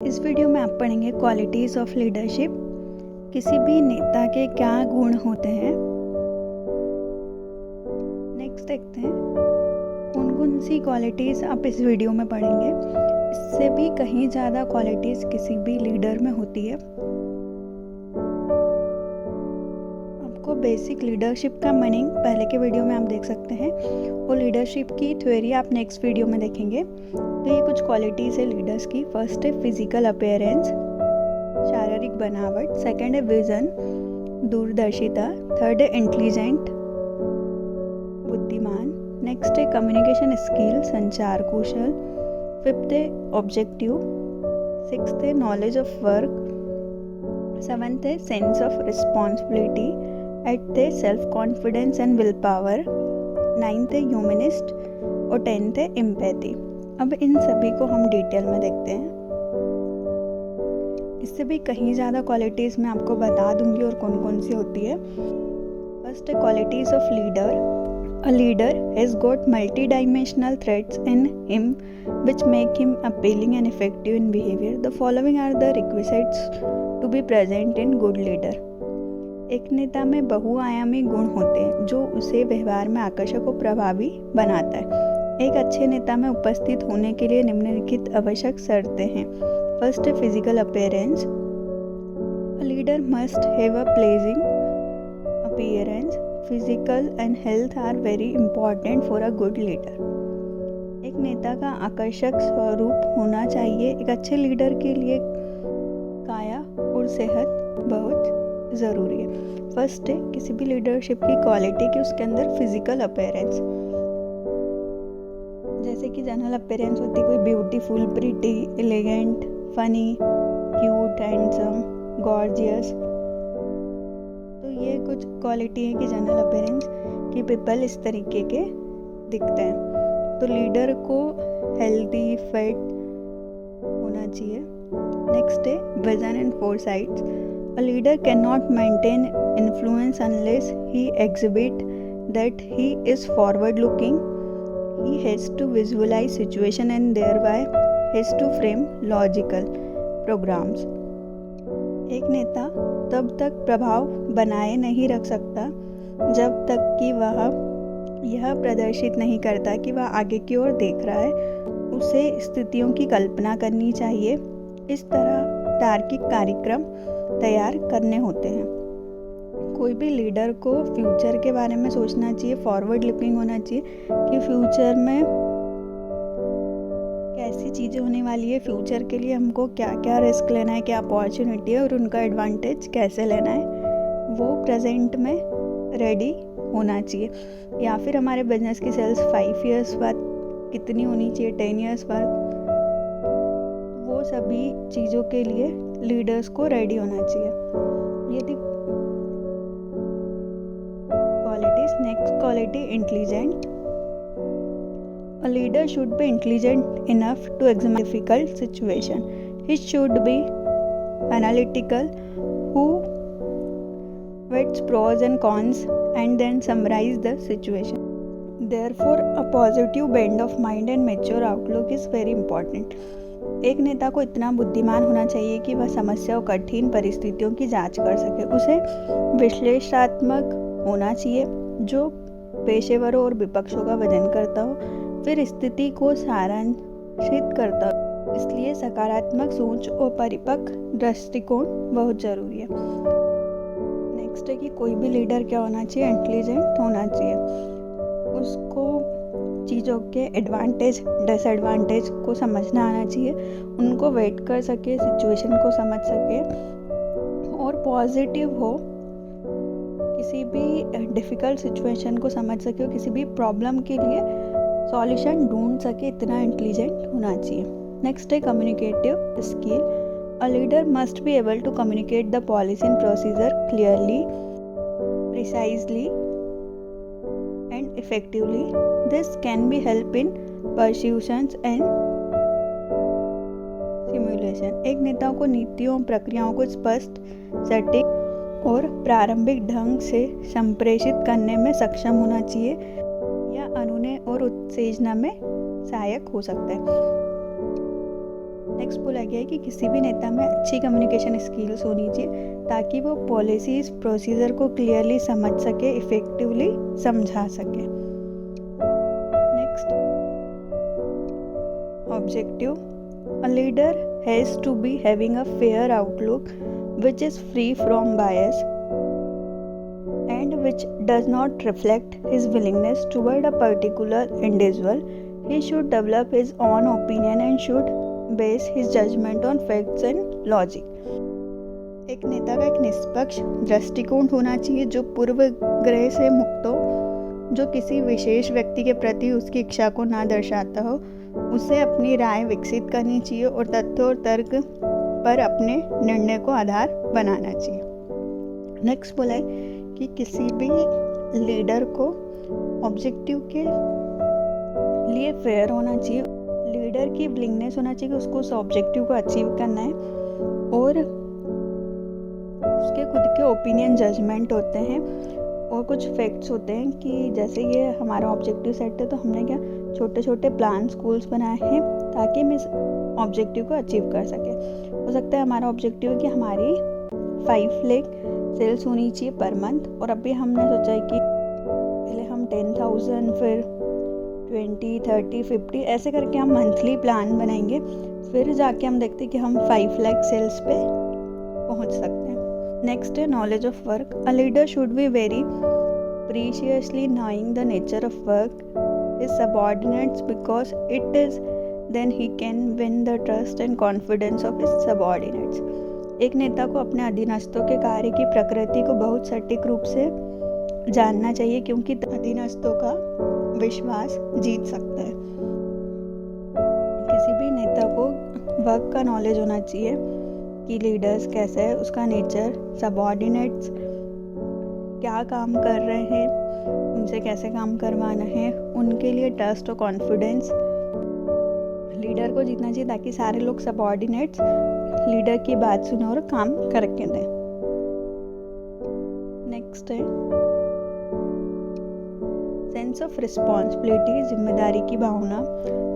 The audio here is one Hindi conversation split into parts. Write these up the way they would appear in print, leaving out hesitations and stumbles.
इस वीडियो में आप पढ़ेंगे क्वालिटीज़ ऑफ लीडरशिप। किसी भी नेता के क्या गुण होते हैं। नेक्स्ट देखते हैं कौन कौन सी क्वालिटीज़ आप इस वीडियो में पढ़ेंगे। इससे भी कहीं ज़्यादा क्वालिटीज़ किसी भी लीडर में होती है। आपको बेसिक लीडरशिप का मीनिंग पहले के वीडियो में आप देख सकते हैं, वो लीडरशिप की थ्योरी आप नेक्स्ट वीडियो में देखेंगे। तो ये कुछ क्वालिटीज़ है लीडर्स की। फर्स्ट है फिजिकल अपीयरेंस, शारीरिक बनावट। सेकंड है विजन, दूरदर्शिता। थर्ड है इंटेलिजेंट, बुद्धिमान। नेक्स्ट है कम्युनिकेशन स्किल, संचार कौशल। फिफ्थ है ऑब्जेक्टिव। सिक्स्थ है नॉलेज ऑफ वर्क। सेवंथ है सेंस ऑफ रिस्पॉन्सिबिलिटी। एट्थ है self confidence and will power. Ninth है ह्यूमनिस्ट और 10th है एम्पैथी। अब इन सभी को हम डिटेल में देखते हैं। इससे भी कहीं ज़्यादा क्वालिटीज़ मैं आपको बता दूंगी और कौन कौन सी होती है। फर्स्ट है qualities of leader. A leader has got multi dimensional threads in him which make him appealing and effective in behavior. The following are the requisites to be present in good leader. एक नेता में बहुआयामी गुण होते हैं जो उसे व्यवहार में आकर्षक और प्रभावी बनाता है। एक अच्छे नेता में उपस्थित होने के लिए निम्नलिखित आवश्यक शर्तें हैं। फर्स्ट है physical appearance. A leader must have a pleasing appearance. Physical and health are very important for a good leader. एक नेता का आकर्षक स्वरूप होना चाहिए। एक अच्छे लीडर के लिए काया और सेहत बहुत ज़रूरी है। फर्स्ट है किसी भी लीडरशिप की क्वालिटी की उसके अंदर फिजिकल अपीयरेंस। जैसे कि जनरल अपीयरेंस होती है कोई beautiful, pretty, elegant, funny, cute, handsome, gorgeous. तो ये कुछ क्वालिटी है कि जनरल अपीयरेंस कि पीपल इस तरीके के दिखते हैं। तो लीडर को हेल्दी, फिट होना चाहिए। नेक्स्ट है vision and foresights. A leader can not maintain influence unless he exhibit that he is forward looking. He has to visualize situation and thereby has to frame logical programs. एक नेता तब तक प्रभाव बनाए नहीं रख सकता जब तक कि वह यह प्रदर्शित नहीं करता कि वह आगे की ओर देख रहा है। उसे स्थितियों की कल्पना करनी चाहिए। इस तरह तार्किक कार्यक्रम तैयार करने होते हैं। कोई भी लीडर को फ्यूचर के बारे में सोचना चाहिए, फॉरवर्ड लुकिंग होना चाहिए कि फ्यूचर में कैसी चीज़ें होने वाली है, फ्यूचर के लिए हमको क्या क्या रिस्क लेना है, क्या अपॉर्चुनिटी है और उनका एडवांटेज कैसे लेना है, वो प्रेजेंट में रेडी होना चाहिए। या फिर हमारे बिजनेस की सेल्स 5 ईयर्स बाद कितनी होनी चाहिए, 10 ईयर्स बाद, वो सभी चीज़ों के लिए लीडर्स को रेडी होना चाहिए। ये थी qualities. Next quality, intelligent. A leader should be intelligent enough to examine difficult situation. He should be analytical, who weighs pros and cons and then summarize the situation. Therefore, a positive bend of mind and mature outlook is very important. एक नेता को इतना बुद्धिमान होना चाहिए कि वह समस्या और कठिन परिस्थितियों की जांच कर सके। उसे विश्लेषणात्मक होना चाहिए जो पेशेवरों और विपक्षों का वजन करता हो, फिर स्थिति को सारांशित करता हो। इसलिए सकारात्मक सोच और परिपक्व दृष्टिकोण बहुत जरूरी है। नेक्स्ट है कि कोई भी लीडर क्या होना चाहिए, इंटेलिजेंट होना चाहिए। उसको चीज़ों के एडवांटेज डिसएडवांटेज को समझना आना चाहिए, उनको वेट कर सके, सिचुएशन को समझ सके और पॉजिटिव हो, किसी भी डिफ़िकल्ट सिचुएशन को समझ सके और किसी भी प्रॉब्लम के लिए सॉल्यूशन ढूंढ सके, इतना इंटेलिजेंट होना चाहिए। नेक्स्ट है communicative skill. A leader must be able to communicate the policy and procedure clearly, precisely and effectively. This can be help in persuasions and simulation. एक नेता को नीतियों प्रक्रियाओं को स्पष्ट, सटीक और प्रारंभिक ढंग से संप्रेषित करने में सक्षम होना चाहिए या अनुनय और उत्तेजना में सहायक हो सकता है। नेक्स्ट बोला गया है कि किसी भी नेता में अच्छी कम्युनिकेशन स्किल्स होनी चाहिए ताकि वो पॉलिसीज प्रोसीजर को क्लियरली समझ सके, इफेक्टिवली समझा सके। Next, objective, a leader has to be having a fair outlook which is free from bias and which does not reflect his willingness toward a particular individual. He should develop his own opinion and should base his judgment on facts and logic. एक नेता का एक निष्पक्ष दृष्टिकोण होना चाहिए जो पूर्वग्रह से मुक्त हो, जो किसी विशेष व्यक्ति के प्रति उसकी इच्छा को ना दर्शाता हो। उसे अपनी राय विकसित करनी चाहिए और तथ्य और तर्क पर अपने निर्णय को आधार बनाना चाहिए। नेक्स्ट बोला है कि किसी भी लीडर को ऑब्जेक्टिव के लिए फेयर होना चाहिए। लीडर की विलिंगनेस होना चाहिए कि उसको उस ऑब्जेक्टिव को अचीव करना है और उसके खुद के ओपिनियन जजमेंट होते हैं और कुछ फैक्ट्स होते हैं कि जैसे ये हमारा ऑब्जेक्टिव सेट है तो हमने क्या छोटे छोटे प्लान स्कूल्स बनाए हैं ताकि हम इस ऑब्जेक्टिव को अचीव कर सकें। हो सकता है हमारा ऑब्जेक्टिव है कि हमारी 5 लाख सेल्स होनी चाहिए पर मंथ, और अभी हमने सोचा है कि पहले हम 10,000 फिर 20, 30, 50 ऐसे करके हम मंथली प्लान बनाएंगे, फिर जाके हम देखते हैं कि हम 5 लाख सेल्स पे पहुंच सकते हैं। नेक्स्ट है knowledge of work, a leader should be very preciously knowing the nature of work his subordinates because it is then he can win the trust and confidence of his subordinates. एक नेता को अपने अधीनस्थों के कार्य की प्रकृति को बहुत सटीक रूप से जानना चाहिए क्योंकि अधीनस्थों का विश्वास जीत सकता है। किसी भी नेता को वर्क का नॉलेज होना चाहिए कि लीडर्स कैसे है, उसका नेचर, सबऑर्डिनेट्स क्या काम कर रहे हैं, उनसे कैसे काम करवाना है, उनके लिए ट्रस्ट और कॉन्फिडेंस लीडर को जीतना चाहिए ताकि सारे लोग सबऑर्डिनेट्स लीडर की बात सुने और काम करके दें। नेक्स्ट है सेंस ऑफ रिस्पॉन्सिबिलिटी, जिम्मेदारी की भावना।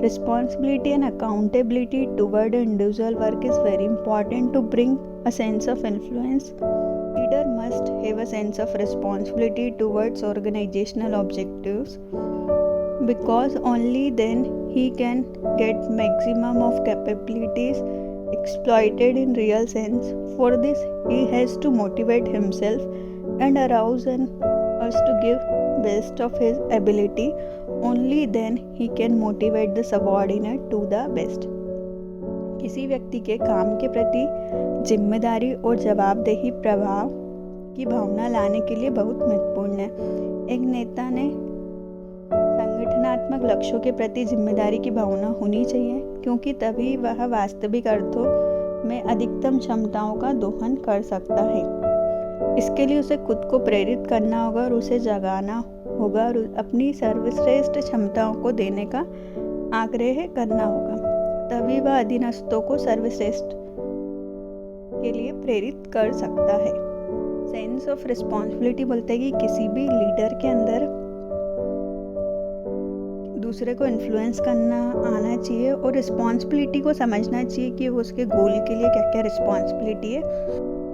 Responsibility and accountability toward individual work is very important to bring a sense of influence. Leader must have a sense of responsibility towards organizational objectives because only then he can get maximum of capabilities exploited in real sense. For this, he has to motivate himself and arouse us to give best of his ability. Only then he can motivate the subordinate to the best. किसी व्यक्ति के काम के प्रति जिम्मेदारी और जवाबदेही प्रभाव की भावना लाने के लिए बहुत महत्वपूर्ण है। एक नेता ने संगठनात्मक लक्ष्यों के प्रति जिम्मेदारी की भावना होनी चाहिए क्योंकि तभी वह वास्तविक अर्थों में अधिकतम क्षमताओं का दोहन कर सकता है। इसके लिए उसे खुद को प्रेरित करना होगा और उसे जगाना होगा और अपनी सर्वश्रेष्ठ क्षमताओं को देने का आग्रह करना होगा, तभी वह अधीनस्थों को सर्वश्रेष्ठ के लिए प्रेरित कर सकता है। सेंस ऑफ रिस्पॉन्सिबिलिटी बोलते हैं कि किसी भी लीडर के अंदर दूसरे को इन्फ्लुएंस करना आना चाहिए और रिस्पॉन्सिबिलिटी को समझना चाहिए कि वो उसके गोल के लिए क्या क्या रिस्पॉन्सिबिलिटी है।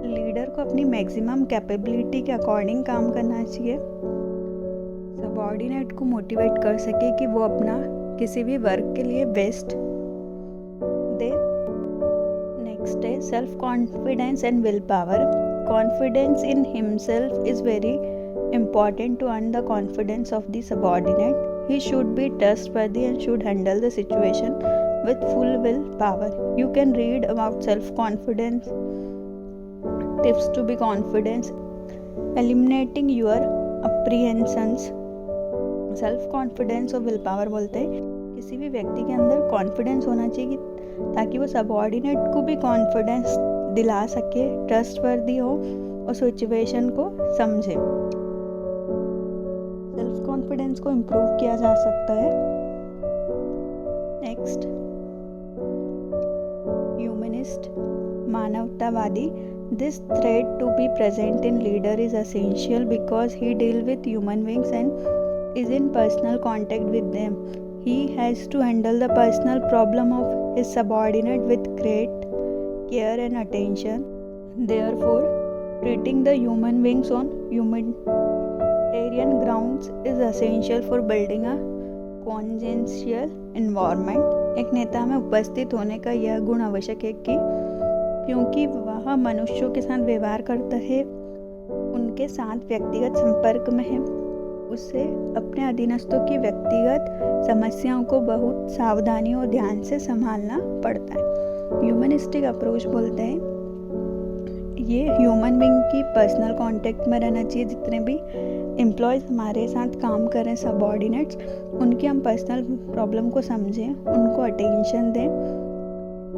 लीडर को अपनी मैक्सिमम कैपेबिलिटी के अकॉर्डिंग काम करना चाहिए, सबऑर्डिनेट को मोटिवेट कर सके कि वो अपना किसी भी वर्क के लिए बेस्ट दे। नेक्स्ट है self confidence and will power. Confidence in himself is very important to earn the confidence of the subordinate. He should be trustworthy and should handle the situation with full willpower. You can read about self-confidence, tips to be confident, eliminating your apprehensions. Self-confidence और willpower बोलते हैं किसी भी व्यक्ति के अंदर कॉन्फिडेंस होना चाहिए ताकि वो सबऑर्डिनेट को भी कॉन्फिडेंस दिला सके, ट्रस्टवर्दी हो और सिचुएशन को समझे। सेल्फ कॉन्फिडेंस को इम्प्रूव किया जा सकता है। नेक्स्ट, ह्यूमनिस्ट, मानवतावादी। This thread to be present in leader is essential because he deal with human beings and is in personal contact with them. He has to handle the personal problem of his subordinate with great care and attention. Therefore, treating the human beings on humanitarian grounds is essential for building a congenial environment. एक नेता में उपस्थित होने का यह गुण आवश्यक है कि क्योंकि वह मनुष्यों के साथ व्यवहार करता है, उनके साथ व्यक्तिगत संपर्क में है, उसे अपने अधीनस्थों की व्यक्तिगत समस्याओं को बहुत सावधानी और ध्यान से संभालना पड़ता है। ह्यूमनिस्टिक अप्रोच बोलते हैं ये ह्यूमन बीइंग की पर्सनल कांटेक्ट में रहना चाहिए। जितने भी एम्प्लॉयज़ हमारे साथ काम कर रहे हैं, सबऑर्डिनेट्स, उनकी हम पर्सनल प्रॉब्लम को समझें, उनको अटेंशन दें,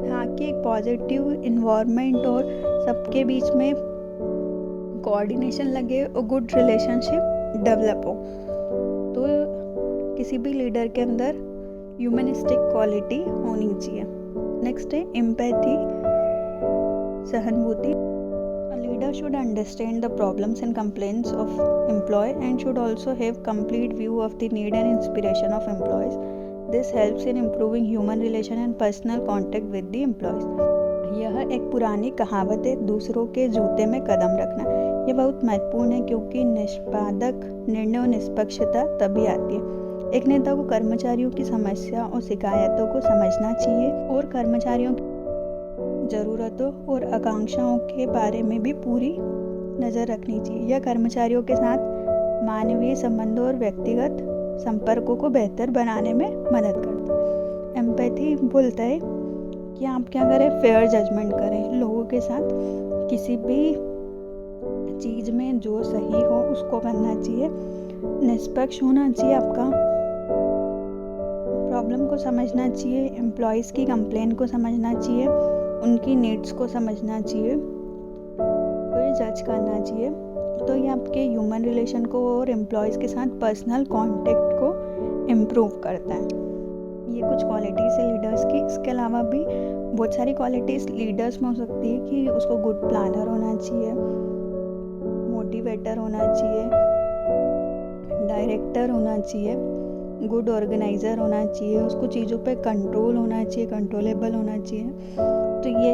ताकि एक पॉजिटिव इन्वायरमेंट और सबके बीच में कोऑर्डिनेशन लगे और गुड रिलेशनशिप डेवलप हो। तो किसी भी लीडर के अंदर ह्यूमनिस्टिक क्वालिटी होनी चाहिए। नेक्स्ट है एम्पैथी, सहानुभूति। A leader should understand the problems and complaints of employee and should also have complete view of the need and inspiration of employees. This helps in improving human relation and personal contact with the employees. यह एक पुरानी कहावत है, दूसरों के जूते में कदम रखना। यह बहुत महत्वपूर्ण है क्योंकि निष्पादक निर्णय और निष्पक्षता तभी आती है। एक नेता को कर्मचारियों की समस्या और शिकायतों को समझना चाहिए और कर्मचारियों की ज़रूरतों और आकांक्षाओं के बारे में भी पूरी नज़र रखनी चाहिए। यह कर्मचारियों के साथ मानवीय संबंधों और व्यक्तिगत संपर्कों को बेहतर बनाने में मदद करता है। एम्पैथी बोलता है कि आप क्या करें, फेयर जजमेंट करें लोगों के साथ। किसी भी चीज़ में जो सही हो उसको करना चाहिए, निष्पक्ष होना चाहिए, आपका प्रॉब्लम को समझना चाहिए, एम्प्लॉयज़ की कंप्लेंट को समझना चाहिए, उनकी नीड्स को समझना चाहिए, फिर जज करना चाहिए। तो ये आपके ह्यूमन रिलेशन को और एम्प्लॉयज़ के साथ पर्सनल कांटेक्ट को इम्प्रूव करता है। ये कुछ क्वालिटीज़ है लीडर्स की। इसके अलावा भी बहुत सारी क्वालिटीज़ लीडर्स में हो सकती है कि उसको गुड प्लानर होना चाहिए, मोटिवेटर होना चाहिए, डायरेक्टर होना चाहिए, गुड ऑर्गेनाइज़र होना चाहिए, उसको चीज़ों पे कंट्रोल होना चाहिए, कंट्रोलेबल होना चाहिए। तो ये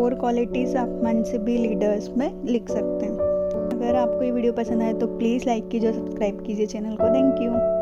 और क्वालिटीज़ आप मन से भी लीडर्स में लिख सकते हैं। अगर आपको ये वीडियो पसंद आए तो प्लीज़ लाइक कीजिए और सब्सक्राइब कीजिए चैनल को। Thank you.